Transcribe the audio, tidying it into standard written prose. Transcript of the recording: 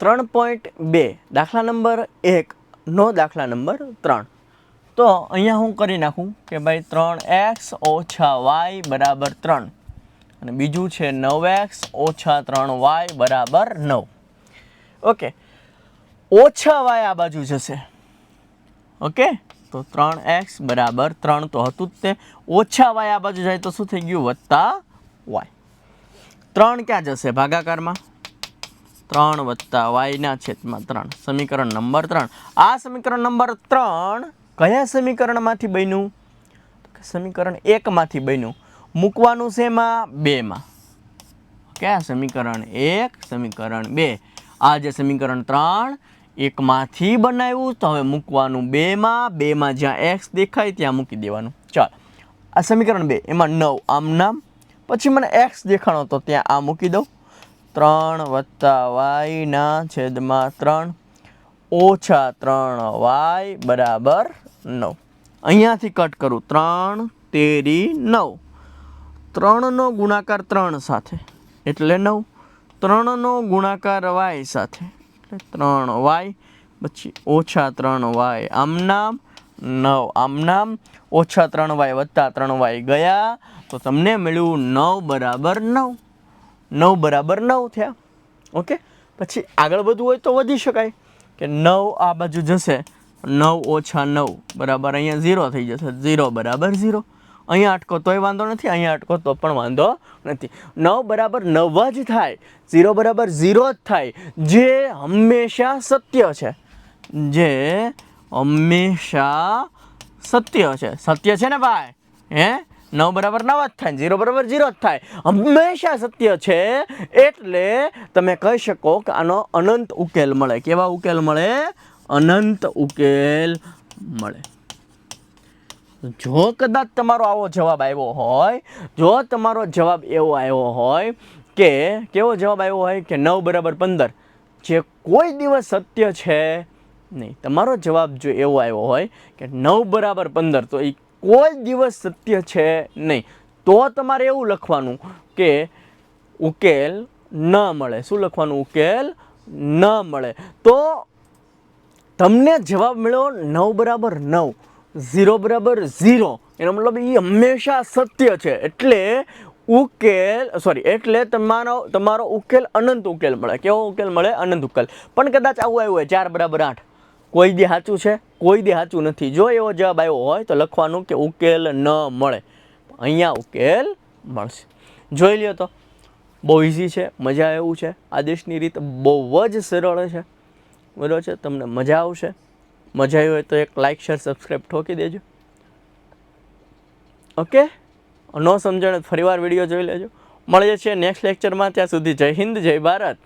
3.2 દાખલા નંબર 1 નો દાખલા નંબર 3. તો અહીંયા હું કરી નાખું કે ભાઈ 3x ઓછા y બરાબર 3 અને બીજું છે 9x ઓછા 3y બરાબર 9. ઓકે, ઓછા y આ બાજુ જશે. ઓકે, તો 3x બરાબર 3 તો હતું જ તે. ઓછા y આ બાજુ જાય તો શું થઈ ગયું? વત્તા y. 3 ક્યાં જશે ભાગાકારમાં? 3 વત્તા y ના છેદમાં 3. સમીકરણ નંબર 3. આ સમીકરણ નંબર 3 કયા સમીકરણમાંથી બન્યું? સમીકરણ 1 માંથી બન્યું. મૂકવાનું છે એમાં 2 માં. કયા સમીકરણ 1 સમીકરણ 2. આ જે સમીકરણ 3 1 માંથી બનાવ્યું તો હવે મૂકવાનું 2 માં. 2 માં જ્યાં x દેખાય ત્યાં મૂકી દેવાનું. ચાલ, આ સમીકરણ 2 એમાં 9 આમ નામ, પછી મને x દેખાણો તો ત્યાં આ મૂકી દઉં. 3 વત્તા y ના છેદમાં 3 ઓછા 3y બરાબર 9. અહીંયાથી કટ કરું. 3 તેરી 9. 3 નો ગુણાકાર 3 સાથે એટલે 9. 3 નો ગુણાકાર y સાથે એટલે 3y, પછી ઓછા 3y આમ નામ, 9 આમ નામ, ઓછા 3y વત્તા 3y ગયા તો તમને મળ્યું 9 બરાબર 9. 9 બરાબર 9 થયા. ઓકે, પછી આગળ વધવું હોય તો વધી શકાય કે 9 આ બાજુ જશે. 9 ઓછા 9 બરાબર અહીંયા 0 થઈ જશે. 0 બરાબર 0. અહીંયા અટકો તોય વાંધો નથી, અહીંયા અટકો તો પણ વાંધો નથી. 9 બરાબર 9 જ થાય. 0 બરાબર 0 જ થાય, જે હંમેશા સત્ય છે. જે હંમેશા સત્ય છે. સત્ય છે ને ભાઈ? હે, 9 બરાબર 9 જ થાય, 0 બરાબર 0 જ થાય. હંમેશા સત્ય છે એટલે તમે કહી શકો કે આનો અનંત ઉકેલ મળે. કેવા ઉકેલ મળે? અનંત ઉકેલ મળે. જો કદાચ તમારો આવો જવાબ આવ્યો હોય, જો તમારો જવાબ એવો આવ્યો હોય કે કેવો જવાબ આવ્યો હોય કે 9 બરાબર 15, જે કોઈ દિવસ સત્ય છે નહીં. તમારો જવાબ જો એવો આવ્યો હોય કે 9 બરાબર 15 તો એ કોઈ દિવસ સત્ય છે નહીં, તો તમારે એવું લખવાનું કે ઉકેલ ન મળે. શું લખવાનું? ઉકેલ ન મળે. તો તમને જવાબ મળ્યો 9 બરાબર 9, 0 બરાબર 0. એનો મતલબ એ હંમેશા સત્ય છે એટલે ઉકેલ એટલે તમારો ઉકેલ અનંત ઉકેલ મળે. કેવો ઉકેલ મળે? અનંત ઉકેલ. પણ કદાચ આવું આવ્યું હોય 4 બરાબર 8, કોઈ દી સાચું છે, કોઈ દી સાચું નથી. જો એવો જવાબ આવ્યો હોય તો લખવાનું કે ઉકેલ ન મળે. અહીંયા ઉકેલ મળશે. જોઈ લ્યો તો બહુ ઇઝી છે, મજા એવું છે. આદેશની રીત બહુ જ સરળ છે. બરાબર છે? તમને મજા આવશે. મજા આવી હોય તો એક લાઇક, શેર, સબસ્ક્રાઈબ ઠોકી દેજો. ઓકે, ન સમજણ ફરીવાર વિડીયો જોઈ લેજો. મળીએ છીએ નેક્સ્ટ લેક્ચરમાં. ત્યાં સુધી જય હિન્દ, જય ભારત.